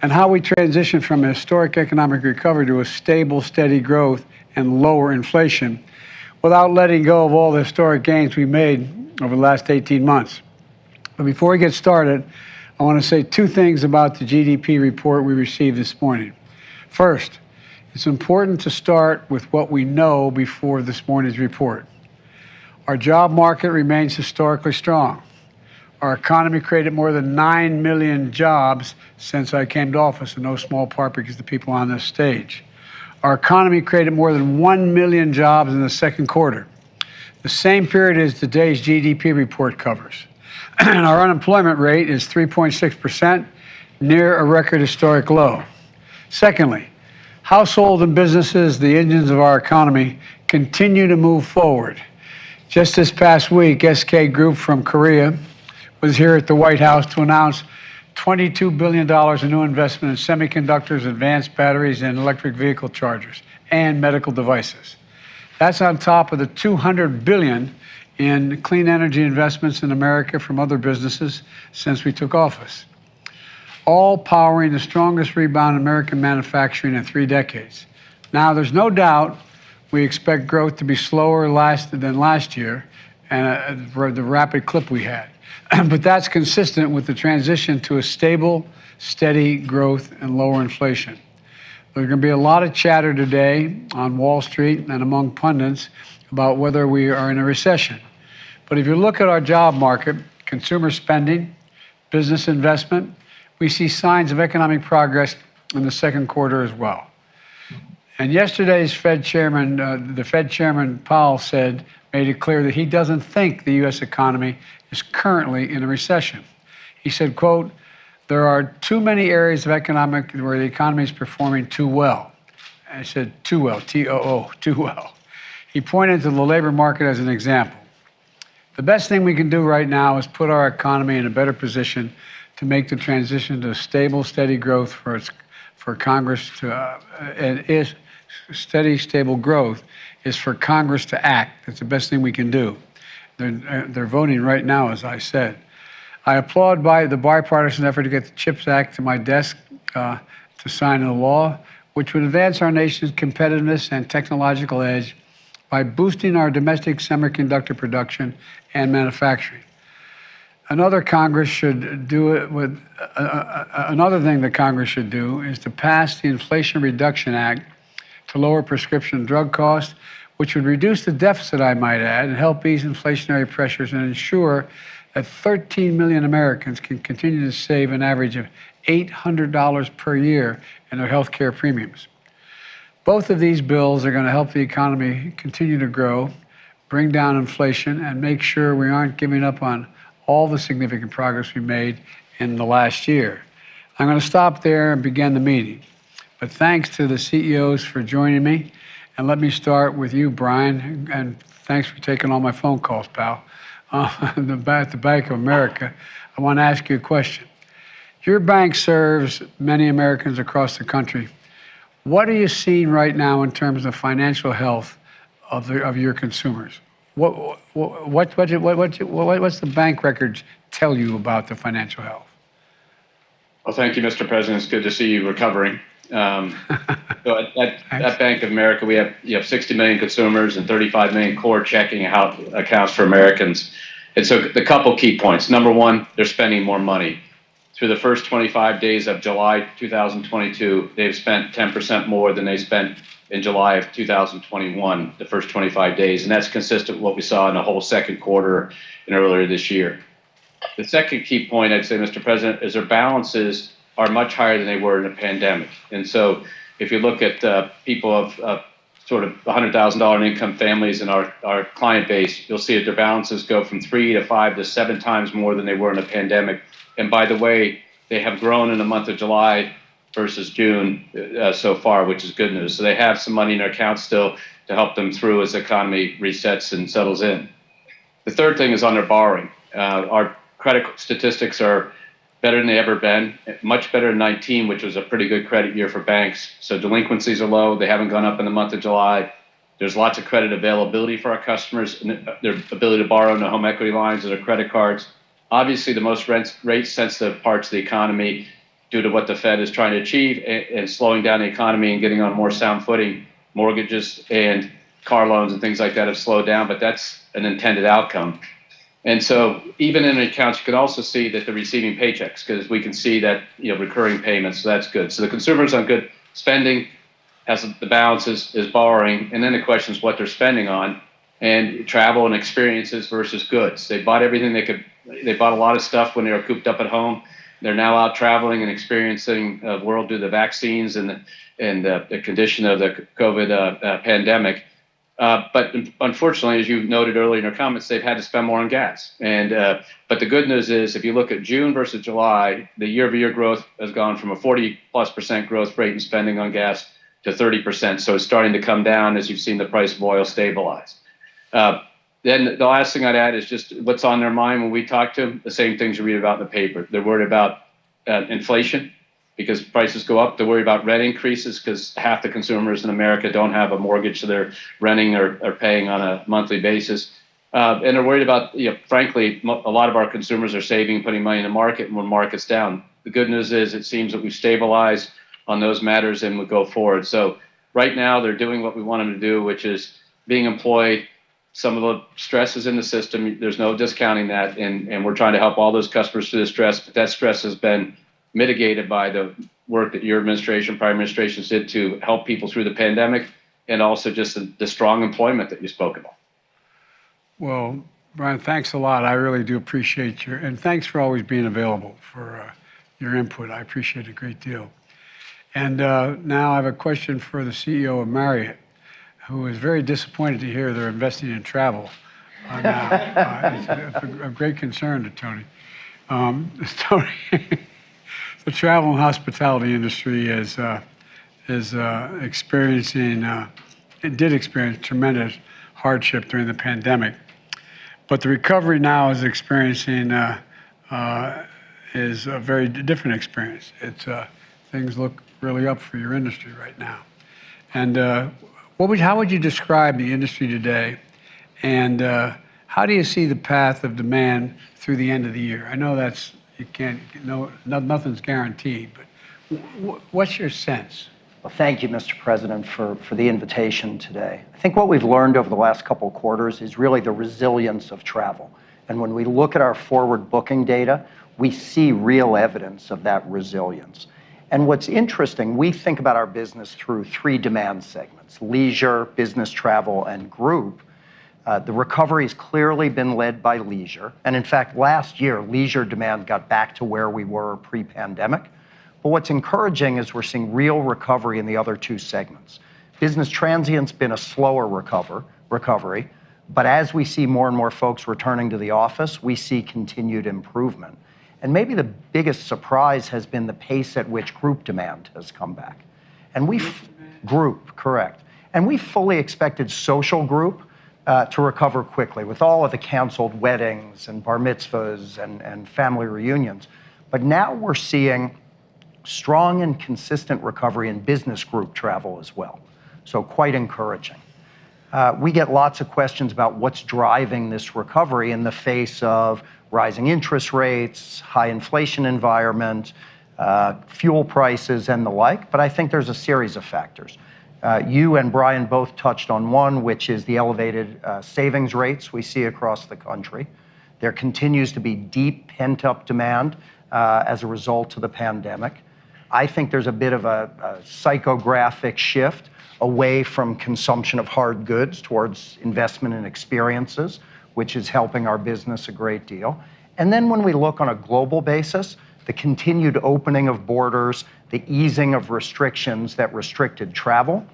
and how we transition from a historic economic recovery to a stable, steady growth and lower inflation without letting go of all the historic gains we made over the last 18 months. But before we get started, I want to say two things about the GDP report we received this morning. First, it's important to start with what we know before this morning's report. Our job market remains historically strong. Our economy created more than 9 million jobs since I came to office, in no small part because of the people on this stage. Our economy created more than 1 million jobs in the second quarter, the same period as today's GDP report covers. And our unemployment rate is 3.6%, near a record historic low. Secondly, households and businesses, the engines of our economy, continue to move forward. Just this past week, SK Group from Korea was here at the White House to announce $22 billion in new investment in semiconductors, advanced batteries, and electric vehicle chargers, and medical devices. That's on top of the $200 billion in clean energy investments in America from other businesses since we took office, all powering the strongest rebound in American manufacturing in 3 decades. Now, there's no doubt we expect growth to be slower than last year and the rapid clip we had. But that's consistent with the transition to a stable, steady growth and lower inflation. There's going to be a lot of chatter today on Wall Street and among pundits about whether we are in a recession. But if you look at our job market, consumer spending, business investment, we see signs of economic progress in the second quarter as well. And yesterday's Fed Chairman, the Fed Chairman Powell made it clear that he doesn't think the U.S. economy is currently in a recession. He said, quote, "There are too many areas of economic where the economy is performing too well." I said too well, T-O-O, too well. He pointed to the labor market as an example. The best thing we can do right now is put our economy in a better position to make the transition to stable, steady growth for Congress to, steady, stable growth is for Congress to act. That's the best thing we can do. They're voting right now, as I said. I applaud the bipartisan effort to get the CHIPS Act to my desk to sign into law, which would advance our nation's competitiveness and technological edge by boosting our domestic semiconductor production and manufacturing. Another thing that Congress should do is to pass the Inflation Reduction Act to lower prescription drug costs, which would reduce the deficit, I might add, and help ease inflationary pressures and ensure that 13 million Americans can continue to save an average of $800 per year in their health care premiums. Both of these bills are going to help the economy continue to grow, bring down inflation, and make sure we aren't giving up on all the significant progress we made in the last year. I'm going to stop there and begin the meeting. But thanks to the CEOs for joining me. And let me start with you, Brian, and thanks for taking all my phone calls, pal. At the Bank of America, I want to ask you a question. Your bank serves many Americans across the country. What are you seeing right now in terms of financial health of your consumers? What's the bank records tell you about the financial health? Well, thank you, Mr. President. It's good to see you recovering. So at Bank of America, we have 60 million consumers and 35 million core checking accounts for Americans. And so the couple key points. Number one, they're spending more money. Through the first 25 days of July 2022, they've spent 10% more than they spent in July of 2021, the first 25 days. And that's consistent with what we saw in the whole second quarter and earlier this year. The second key point, I'd say, Mr. President, is their balances are much higher than they were in the pandemic. And so if you look at people of sort of $100,000 income families in our client base, you'll see that their balances go from 3 to 5 to 7 times more than they were in the pandemic. And by the way, they have grown in the month of July versus June so far, which is good news. So they have some money in their accounts still to help them through as the economy resets and settles in. The third thing is on their borrowing. Our credit statistics are better than they ever been, much better than 19, which was a pretty good credit year for banks. So delinquencies are low. They haven't gone up in the month of July. There's lots of credit availability for our customers, and their ability to borrow no home equity lines or their credit cards. Obviously, the most rate-sensitive parts of the economy due to what the Fed is trying to achieve and slowing down the economy and getting on more sound footing. Mortgages and car loans and things like that have slowed down, but that's an intended outcome. And so even in accounts, you can also see that they're receiving paychecks because we can see that, recurring payments, so that's good. So the consumer's on good spending, as the balance is borrowing, and then the question is what they're spending on, and travel and experiences versus goods. They bought everything they could. They bought a lot of stuff when they were cooped up at home. They're now out traveling and experiencing the world due to the vaccines and the condition of the COVID pandemic. But unfortunately, as you noted earlier in your comments, they've had to spend more on gas. But the good news is, if you look at June versus July, the year-over-year growth has gone from a 40+% growth rate in spending on gas to 30%. So it's starting to come down as you've seen the price of oil stabilize. Then the last thing I'd add is just what's on their mind when we talk to them, the same things you read about in the paper. They're worried about inflation because prices go up. They're worried about rent increases because half the consumers in America don't have a mortgage, so they're renting or paying on a monthly basis. And they're worried about, frankly, a lot of our consumers are saving, putting money in the market, and when market's down. The good news is it seems that we've stabilized on those matters and we go forward. So right now they're doing what we want them to do, which is being employed. Some of the stress is in the system. There's no discounting that, and we're trying to help all those customers through the stress. But that stress has been mitigated by the work that your administration, prior administrations did to help people through the pandemic, and also just the strong employment that you spoke about. Well, Brian, thanks a lot. I really do appreciate and thanks for always being available for your input. I appreciate it a great deal. And now I have a question for the CEO of Marriott, who is very disappointed to hear they're investing in travel now. It's a great concern to Tony. Tony, the travel and hospitality industry is experiencing, it did experience tremendous hardship during the pandemic. But the recovery now is experiencing is a very different experience. Things look really up for your industry right now. And how would you describe the industry today? And how do you see the path of demand through the end of the year? I know nothing's guaranteed, but what's your sense? Well, thank you, Mr. President, for the invitation today. I think what we've learned over the last couple of quarters is really the resilience of travel. And when we look at our forward booking data, we see real evidence of that resilience. And what's interesting, we think about our business through three demand segments: leisure, business travel, and group. The recovery has clearly been led by leisure. And in fact, last year, leisure demand got back to where we were pre-pandemic. But what's encouraging is we're seeing real recovery in the other two segments. Business transient's been a slower recovery, but as we see more and more folks returning to the office, we see continued improvement. And maybe the biggest surprise has been the pace at which group demand has come back. And group, correct. And we fully expected social group to recover quickly with all of the canceled weddings and bar mitzvahs and family reunions. But now we're seeing strong and consistent recovery in business group travel as well. So quite encouraging. We get lots of questions about what's driving this recovery in the face of rising interest rates, high inflation environment, fuel prices, and the like. But I think there's a series of factors. You and Brian both touched on one, which is the elevated savings rates we see across the country. There continues to be deep pent-up demand as a result of the pandemic. I think there's a bit of a psychographic shift away from consumption of hard goods towards investment in experiences, which is helping our business a great deal. And then when we look on a global basis, the continued opening of borders, the easing of restrictions that restricted travel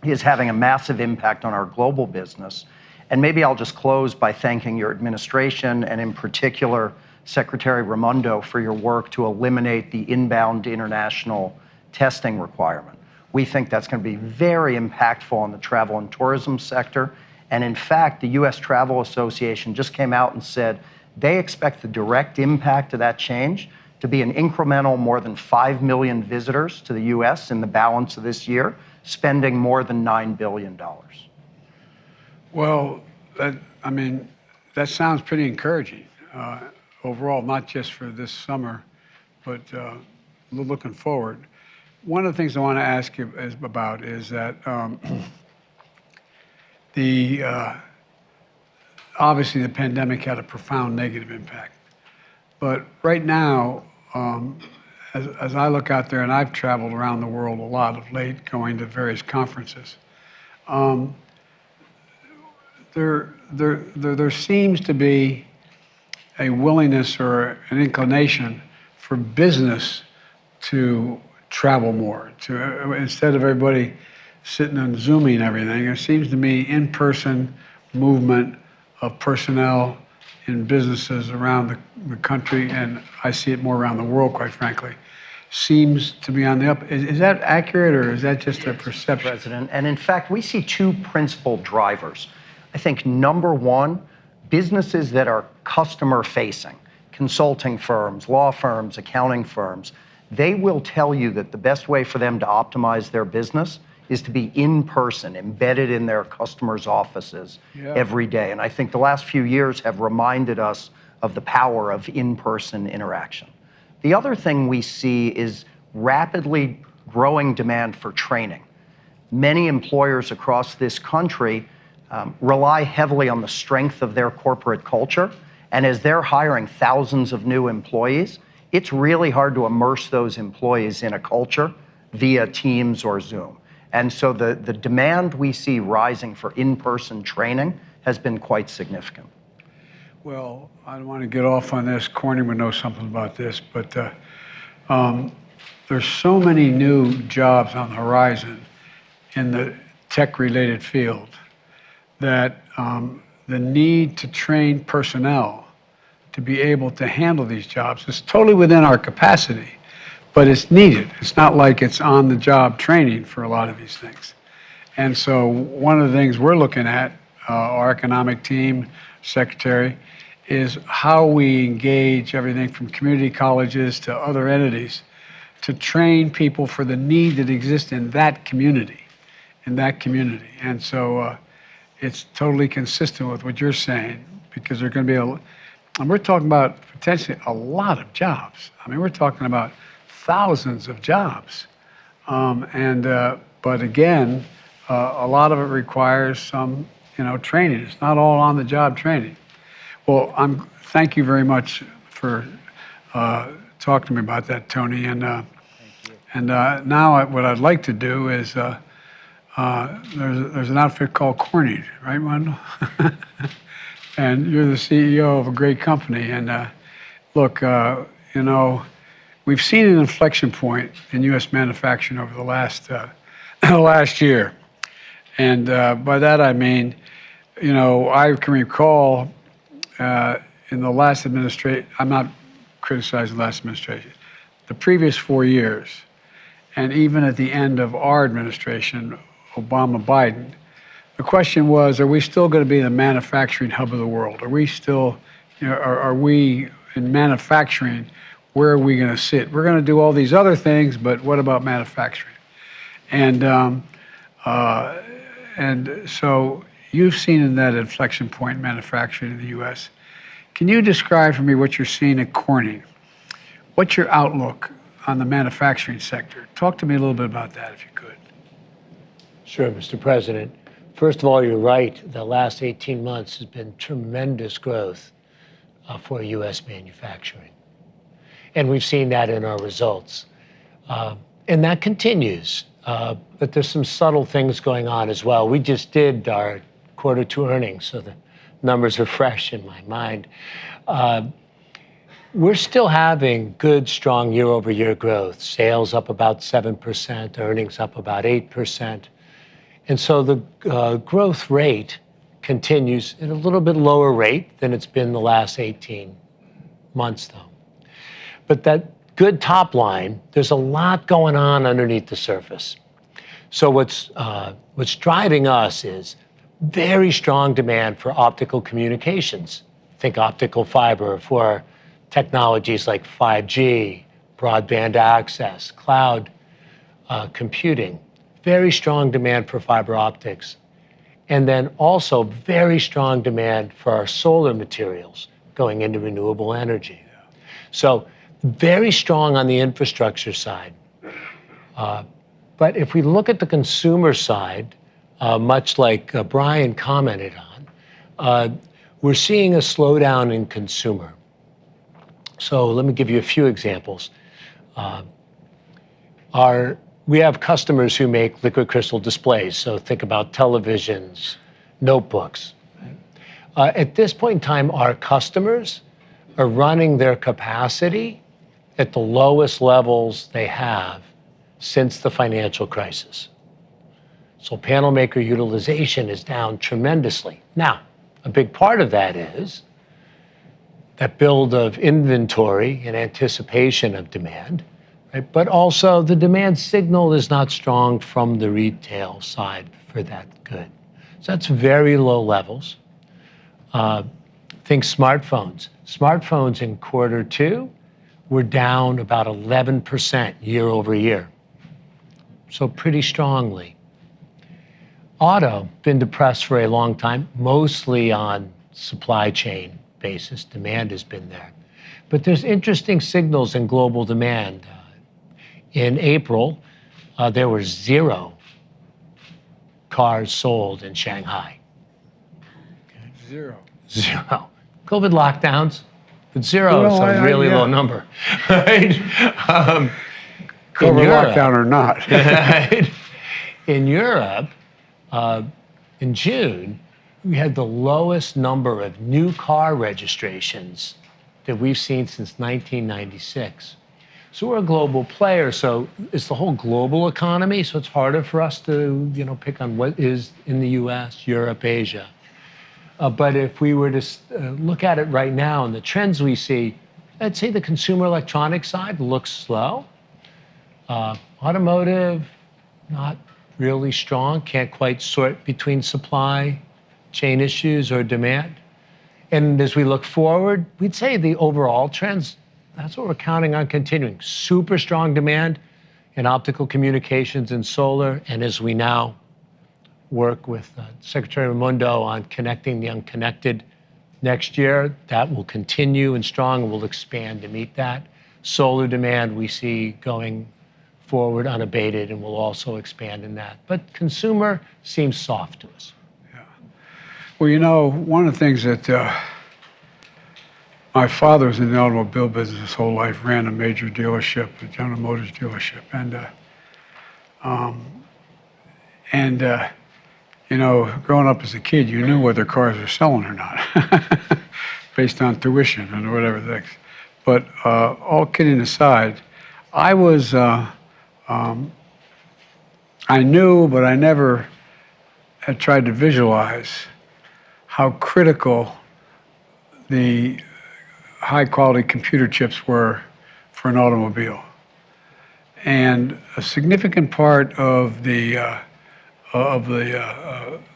is having a massive impact on our global business. And maybe I'll just close by thanking your administration and in particular, Secretary Raimondo, for your work to eliminate the inbound international testing requirement. We think that's going to be very impactful on the travel and tourism sector. And in fact, the U.S. Travel Association just came out and said they expect the direct impact of that change to be an incremental more than 5 million visitors to the U.S. in the balance of this year, spending more than $9 billion. Well, that sounds pretty encouraging overall, not just for this summer, but looking forward, one of the things I want to ask you about is that obviously the pandemic had a profound negative impact. But right now, as I look out there, and I've traveled around the world a lot of late, going to various conferences, there seems to be a willingness or an inclination for business to travel more. Instead of everybody sitting and Zooming everything, it seems to me in-person movement of personnel in businesses around the country, and I see it more around the world, quite frankly, seems to be on the up. Is that accurate, or is that just a perception? President, and in fact, we see two principal drivers. I think number one, businesses that are customer-facing, consulting firms, law firms, accounting firms, they will tell you that the best way for them to optimize their business is to be in person, embedded in their customers' offices every day. And I think the last few years have reminded us of the power of in-person interaction. The other thing we see is rapidly growing demand for training. Many employers across this country rely heavily on the strength of their corporate culture. And as they're hiring thousands of new employees, it's really hard to immerse those employees in a culture via Teams or Zoom. And so the demand we see rising for in-person training has been quite significant. Well, I don't want to get off on this. Corning would know something about this, but there's so many new jobs on the horizon in the tech-related field that the need to train personnel to be able to handle these jobs is totally within our capacity, but it's needed. It's not like it's on-the-job training for a lot of these things. And so one of the things we're looking at, our economic team, secretary, is how we engage everything from community colleges to other entities to train people for the need that exists in that community, And so it's totally consistent with what you're saying, because there's going to be and we're talking about potentially a lot of jobs. I mean, we're talking about thousands of jobs. But again, a lot of it requires some, training. It's not all on-the-job training. Well, thank you very much for talking to me about that, Tony. And now what I'd like to do is there's an outfit called Corning, right, Wendell? And you're the CEO of a great company. And look, we've seen an inflection point in U.S. manufacturing over the last year. And by that I mean, I can recall in the last administration, I'm not criticizing the last administration, the previous 4 years, and even at the end of our administration, Obama-Biden, the question was, are we still going to be the manufacturing hub of the world? Are we still, are we in manufacturing, where are we going to sit? We're going to do all these other things, but what about manufacturing? And so you've seen in that inflection point manufacturing in the U.S. Can you describe for me what you're seeing at Corning? What's your outlook on the manufacturing sector? Talk to me a little bit about that, if you could. Sure, Mr. President. First of all, you're right. The last 18 months has been tremendous growth for U.S. manufacturing. And we've seen that in our results. And that continues. But there's some subtle things going on as well. We just did our Q2 earnings, so the numbers are fresh in my mind. We're still having good, strong year-over-year growth. Sales up about 7%, earnings up about 8%. And so the growth rate continues at a little bit lower rate than it's been the last 18 months, though. But that good top line, there's a lot going on underneath the surface. So what's driving us is very strong demand for optical communications. Think optical fiber for technologies like 5G, broadband access, cloud computing. Very strong demand for fiber optics. And then also very strong demand for our solar materials going into renewable energy. So very strong on the infrastructure side. But if we look at the consumer side, much like Brian commented on, we're seeing a slowdown in consumer. So let me give you a few examples. We have customers who make liquid crystal displays, so think about televisions, notebooks. At this point in time, our customers are running their capacity at the lowest levels they have since the financial crisis. So panel maker utilization is down tremendously. Now, a big part of that is that build of inventory in anticipation of demand, right? But also the demand signal is not strong from the retail side for that good. So that's very low levels. Think smartphones. Smartphones in Q2 were down about 11% year over year. So pretty strongly. Auto, been depressed for a long time, mostly on supply chain basis. Demand has been there. But there's interesting signals in global demand. In April, there were 0 cars sold in Shanghai. Zero. 0. COVID lockdowns, but 0 Well, is a really yeah. low number, right? COVID lockdown or not. Right? In Europe, in June, we had the lowest number of new car registrations that we've seen since 1996. So we're a global player, so it's the whole global economy, so it's harder for us to, pick on what is in the US, Europe, Asia. But if we were to look at it right now and the trends we see, I'd say the consumer electronics side looks slow. Automotive, not really strong, can't quite sort between supply chain issues or demand. And as we look forward, we'd say the overall trends, that's what we're counting on continuing. Super strong demand in optical communications and solar. And as we now work with Secretary Raimondo on connecting the unconnected next year, that will continue and strong and will expand to meet that. Solar demand we see going forward unabated and will also expand in that. But consumer seems soft to us. Well, one of the things that my father was in the automobile business his whole life, ran a major dealership, a General Motors dealership. Growing up as a kid, you knew whether cars were selling or not based on tuition and whatever things. But all kidding aside, I knew, but I never had tried to visualize how critical the high-quality computer chips were for an automobile. And a significant part of the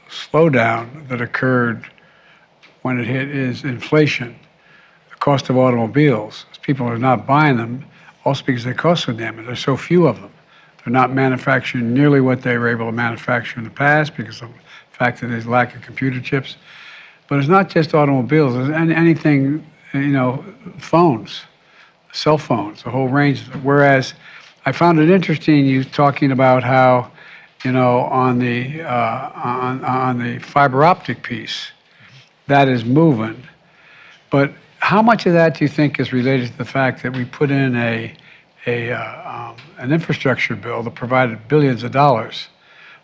slowdown that occurred when it hit is inflation, the cost of automobiles. People are not buying them, also because they cost so damn much. There's so few of them. They're not manufacturing nearly what they were able to manufacture in the past because of the fact that there's lack of computer chips. But it's not just automobiles. It's anything, phones, cell phones, a whole range. Whereas I found it interesting you talking about how, on the fiber optic piece, that is moving. But how much of that do you think is related to the fact that we put in an infrastructure bill that provided billions of dollars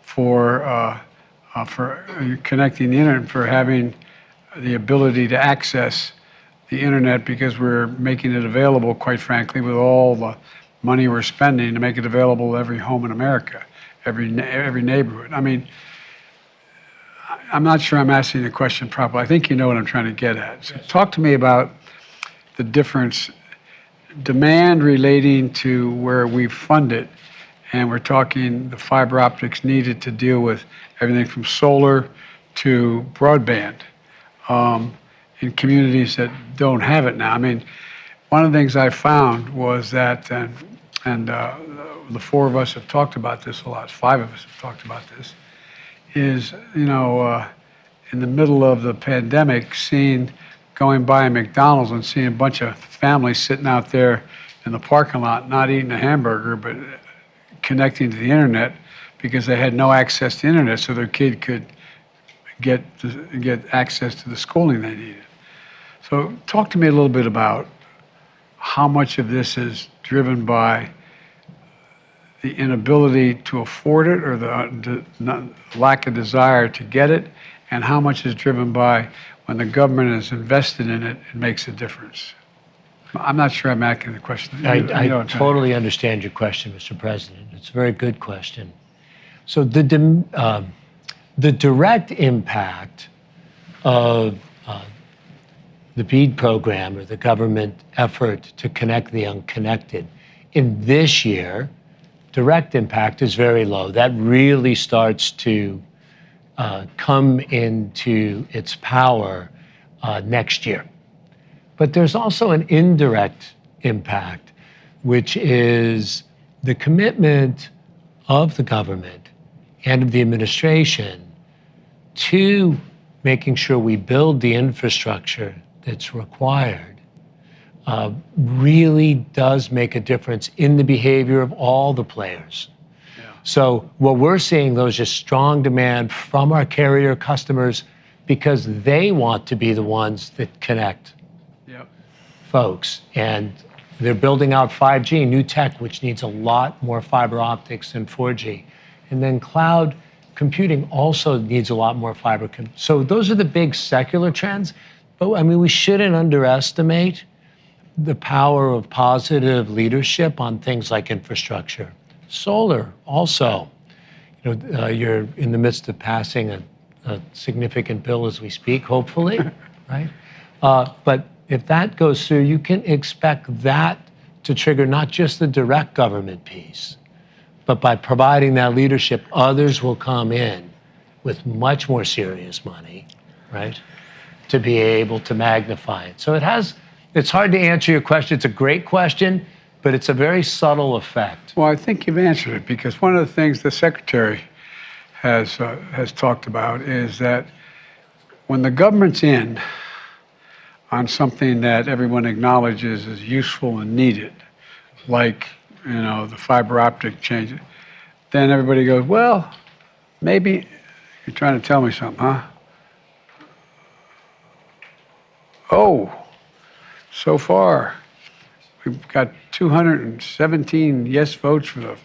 for connecting the internet, for having the ability to access the internet, because we're making it available, quite frankly, with all the money we're spending to make it available to every home in America, every neighborhood. I mean, I'm not sure I'm asking the question properly. I think you know what I'm trying to get at. So talk to me about the difference, demand relating to where we fund it, and we're talking the fiber optics needed to deal with everything from solar to broadband in communities that don't have it now. I mean, one of the things I found was that, and the 4 of us have talked about this a lot, 5 of us have talked about this, is, in the middle of the pandemic, going by McDonald's and seeing a bunch of families sitting out there in the parking lot, not eating a hamburger, but connecting to the internet because they had no access to internet, so their kid could get access to the schooling they needed. So talk to me a little bit about how much of this is driven by the inability to afford it or the lack of desire to get it, and how much is driven by when the government is invested in it, it makes a difference. I'm not sure I'm asking the question. I totally understand your question, Mr. President. It's a very good question. So the direct impact of the BEAD program, or the government effort to connect the unconnected, in this year, direct impact is very low. That really starts to come into its power next year. But there's also an indirect impact, which is the commitment of the government and of the administration to making sure we build the infrastructure that's required really does make a difference in the behavior of all the players. Yeah. So what we're seeing, though, is just strong demand from our carrier customers because they want to be the ones that connect folks. And they're building out 5G, new tech, which needs a lot more fiber optics than 4G. And then cloud computing also needs a lot more fiber. So those are the big secular trends. But I mean, we shouldn't underestimate the power of positive leadership on things like infrastructure. Solar also. You're in the midst of passing a significant bill as we speak, hopefully, right? But if that goes through, you can expect that to trigger not just the direct government piece, but by providing that leadership, others will come in with much more serious money, right, to be able to magnify it. So it's hard to answer your question. It's a great question, but it's a very subtle effect. Well, I think you've answered it, because one of the things the Secretary has talked about is that when the government's in on something that everyone acknowledges is useful and needed, like, the fiber optic change, then everybody goes, well, maybe you're trying to tell me something, huh? Oh, so far, we've got 217 yes votes for the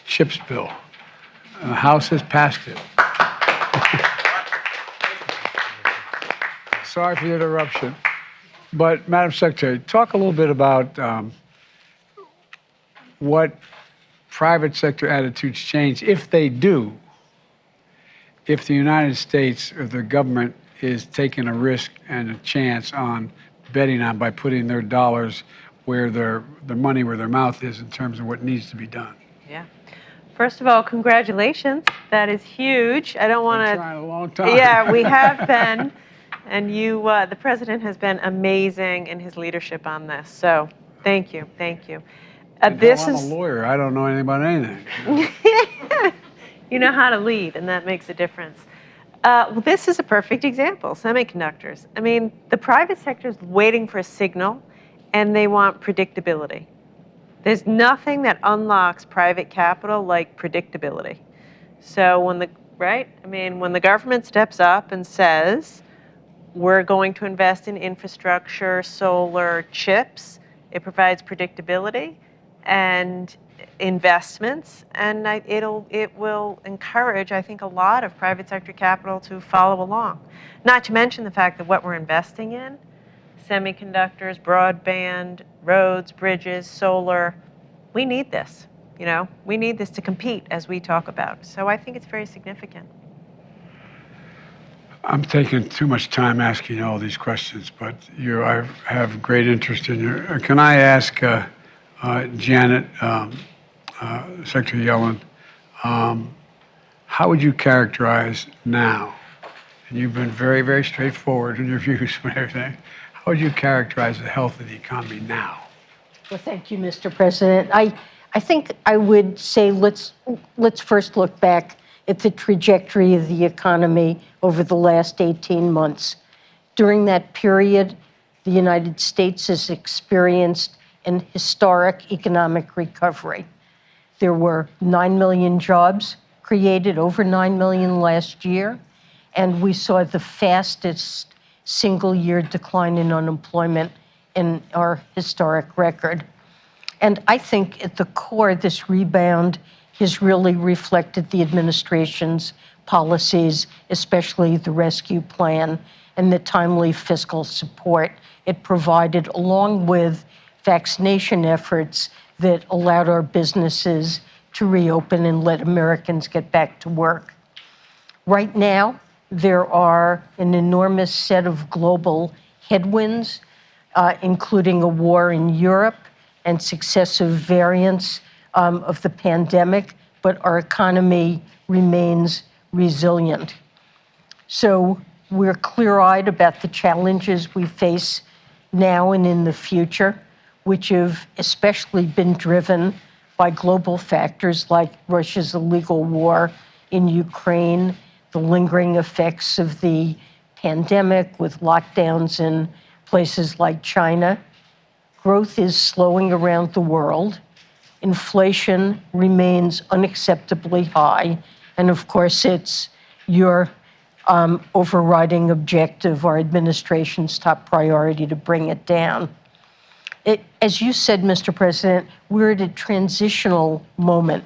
CHIPS bill. And the House has passed it. Sorry for the interruption. But, Madam Secretary, talk a little bit about what private sector attitudes change, if they do, if the United States or the government is taking a risk and a chance on betting on by putting their dollars where their money where their mouth is in terms of what needs to be done. Yeah. First of all, congratulations. That is huge. I don't want to. Been trying a long time. Yeah, we have been. And you, the president has been amazing in his leadership on this. So thank you. Thank you. I'm a lawyer. I don't know anything about anything. You know how to lead, and that makes a difference. Well, this is a perfect example, semiconductors. I mean, the private sector is waiting for a signal, and they want predictability. There's nothing that unlocks private capital like predictability. So when the government steps up and says, we're going to invest in infrastructure, solar, chips, it provides predictability and investments, and it will encourage, I think, a lot of private sector capital to follow along. Not to mention the fact that what we're investing in, semiconductors, broadband, roads, bridges, solar, we need this. We need this to compete, as we talk about. So I think it's very significant. I'm taking too much time asking you all these questions, but I have great interest in your. Can I ask Janet, Secretary Yellen, how would you characterize now? And you've been very, very straightforward in your views and everything. How would you characterize the health of the economy now? Well, thank you, Mr. President. I think I would say let's first look back at the trajectory of the economy over the last 18 months. During that period, the United States has experienced and historic economic recovery. There were 9 million jobs created, over 9 million last year, and we saw the fastest single-year decline in unemployment in our historic record. And I think at the core, this rebound has really reflected the administration's policies, especially the rescue plan and the timely fiscal support it provided, along with vaccination efforts that allowed our businesses to reopen and let Americans get back to work. Right now, there are an enormous set of global headwinds, including a war in Europe and successive variants of the pandemic, but our economy remains resilient. So we're clear-eyed about the challenges we face now and in the future, which have especially been driven by global factors like Russia's illegal war in Ukraine, the lingering effects of the pandemic with lockdowns in places like China. Growth is slowing around the world. Inflation remains unacceptably high. And of course, it's your overriding objective, our administration's top priority, to bring it down. As you said, Mr. President, we're at a transitional moment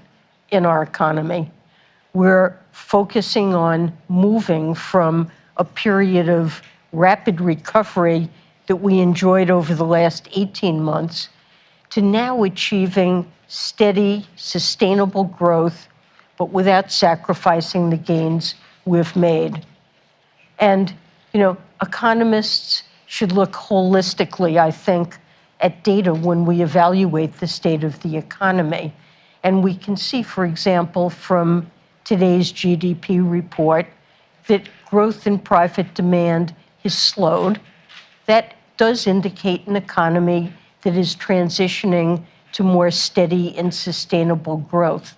in our economy. We're focusing on moving from a period of rapid recovery that we enjoyed over the last 18 months to now achieving steady, sustainable growth, but without sacrificing the gains we've made. And, economists should look holistically, I think, at data when we evaluate the state of the economy. And we can see, for example, from today's GDP report, that growth in private demand has slowed. That does indicate an economy that is transitioning to more steady and sustainable growth.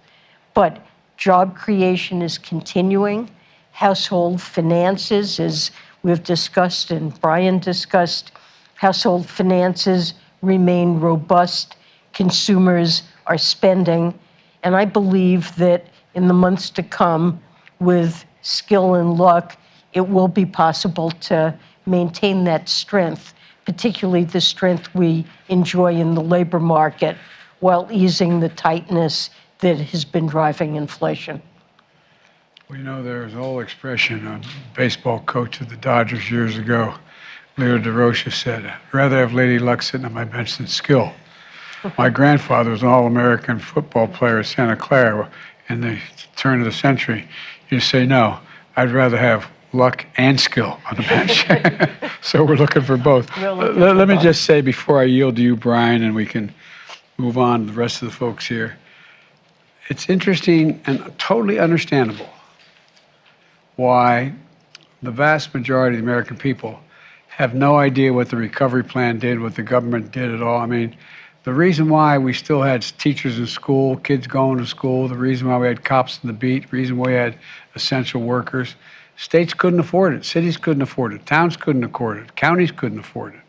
But job creation is continuing. Household finances, as we've discussed and Brian discussed, household finances remain robust. Consumers are spending. And I believe that in the months to come, with skill and luck, it will be possible to maintain that strength, particularly the strength we enjoy in the labor market, while easing the tightness that has been driving inflation. Well, there's an old expression, a baseball coach of the Dodgers years ago, Leo DeRocha, said, "I'd rather have Lady Luck sitting on my bench than skill." My grandfather was an All-American football player at Santa Clara in the turn of the century. You say, no, I'd rather have luck and skill on the bench. So we're looking for both. Let me just say before I yield to you, Brian, and we can move on to the rest of the folks here. It's interesting and totally understandable why the vast majority of the American people have no idea what the recovery plan did, what the government did at all. I mean, the reason why we still had teachers in school, kids going to school, the reason why we had cops on the beat, the reason why we had essential workers, states couldn't afford it, cities couldn't afford it, towns couldn't afford it, counties couldn't afford it.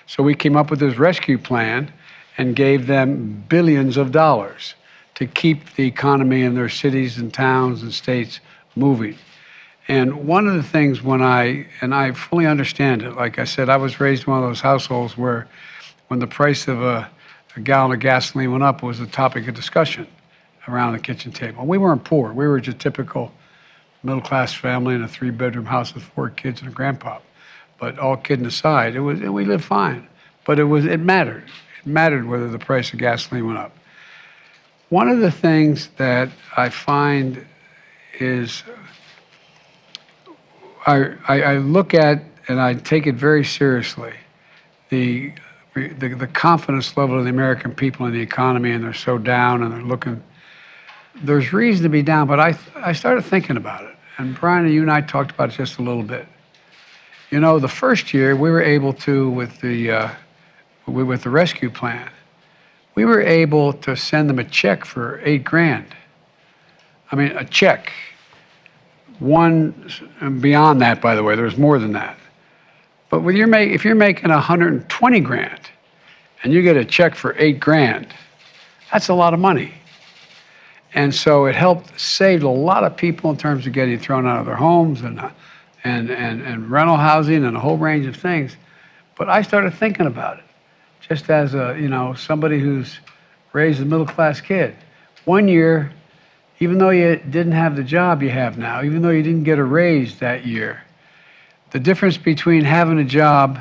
So we came up with this rescue plan and gave them billions of dollars to keep the economy in their cities and towns and states moving. And one of the things I fully understand it, like I said, I was raised in one of those households where when the price of a gallon of gasoline went up, it was a topic of discussion around the kitchen table. We weren't poor. We were just a typical middle-class family in a 3-bedroom house with 4 kids and a grandpa. But all kidding aside, we lived fine. But it mattered. It mattered whether the price of gasoline went up. One of the things that I find is I look at, and I take it very seriously, the confidence level of the American people in the economy, and they're so down, and they're looking. There's reason to be down, but I started thinking about it, and Brian and you and I talked about it just a little bit. The first year we were able to, with the rescue plan, we were able to send them a check for $8,000. I mean, a check. One, beyond that, by the way, there's more than that. But if you're making $120,000 and you get a check for $8,000, that's a lot of money. And so it helped save a lot of people in terms of getting thrown out of their homes and rental housing and a whole range of things. But I started thinking about it, just as a, somebody who's raised a middle-class kid. One year, even though you didn't have the job you have now, even though you didn't get a raise that year, the difference between having a job,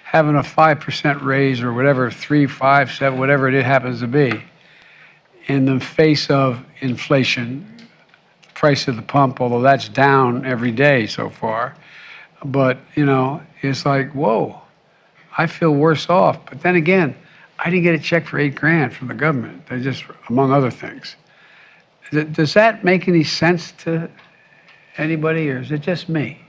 having a 5% raise or whatever, 3, 5, 7, whatever it happens to be, in the face of inflation, price of the pump, although that's down every day so far, but it's like, whoa, I feel worse off. But then again, I didn't get a check for $8,000 from the government. They just, among other things. Does that make any sense to anybody, or is it just me?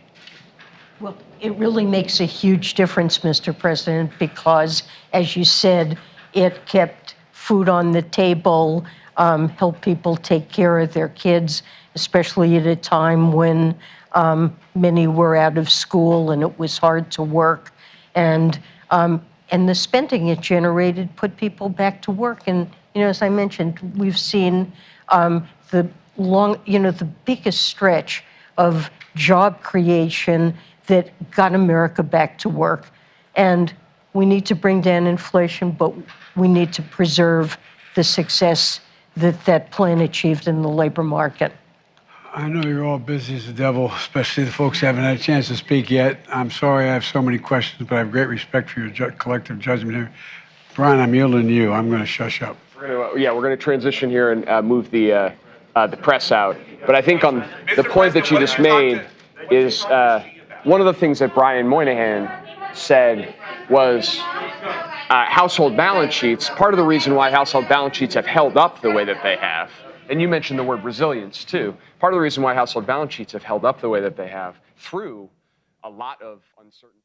Well, it really makes a huge difference, Mr. President, because, as you said, it kept food on the table, helped people take care of their kids, especially at a time when many were out of school and it was hard to work. And the spending it generated put people back to work. And, as I mentioned, we've seen the biggest stretch of job creation that got America back to work. And we need to bring down inflation, but we need to preserve the success that plan achieved in the labor market. I know you're all busy as the devil, especially the folks who haven't had a chance to speak yet. I'm sorry I have so many questions, but I have great respect for your collective judgment here. Brian, I'm yielding to you. I'm going to shush up. We're going to transition here and move the press out. But I think on the point that you just made is one of the things that Brian Moynihan said was household balance sheets. Part of the reason why household balance sheets have held up the way that they have, and you mentioned the word resilience too, part of the reason why household balance sheets have held up the way that they have through a lot of uncertainty.